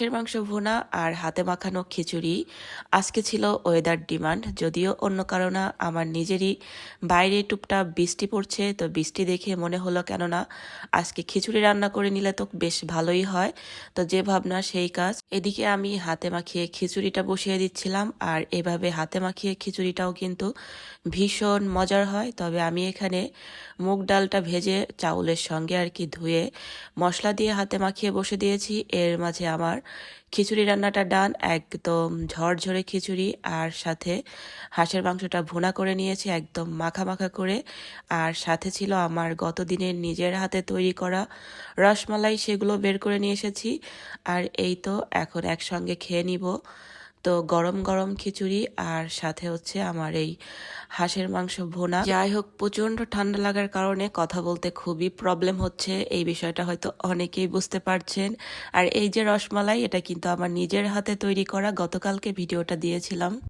হাঁসের মাংস ভুনা আর হাতে মাখানো খিচুড়ি আজকে ছিল ওয়েদার ডিমান্ড, যদিও অন্য কারো না, আমার নিজেরই। বাইরে টুপটাপ বৃষ্টি পড়ছে, তো বৃষ্টি দেখে মনে হলো কেননা আজকে খিচুড়ি রান্না করে নিলে তো বেশ ভালোই হয়। তো যে ভাবনা সেই কাজ। এদিকে আমি হাতে মাখিয়ে খিচুড়িটা বসিয়ে দিচ্ছিলাম, আর এভাবে হাতে মাখিয়ে খিচুড়িটাও কিন্তু ভীষণ মজার হয়। তবে আমি এখানে মুগ ডালটা ভেজে চাউলের সঙ্গে আর কি ধুয়ে মশলা দিয়ে হাতে মাখিয়ে বসে দিয়েছি। এর মাঝে আমার খিচুড়ি রান্নাটা ডান, একদম ঝরঝরে খিচুড়ি, আর সাথে হাঁসের মাংসটা ভুনা করে নিয়েছি একদম মাখা মাখা করে। আর সাথে ছিল আমার গত দিনের নিজের হাতে তৈরি করা রসমালাই, সেগুলো বের করে নিয়ে এসেছি। আর এই তো এখন একসঙ্গে খেয়ে নিব। তো গরম গরম খিচুড়ি আর সাথে হচ্ছে আমার এই হাঁসের মাংস ভুনা। যাই হোক, প্রচন্ড ঠান্ডা লাগার কারণে কথা বলতে খুবই প্রবলেম হচ্ছে, এই বিষয়টা হয়তো অনেকেই বুঝতে পারছেন। আর এই যে রসমালাই, এটা কিন্তু আমার নিজের হাতে তৈরি করা, গতকালকে ভিডিওটা দিয়েছিলাম।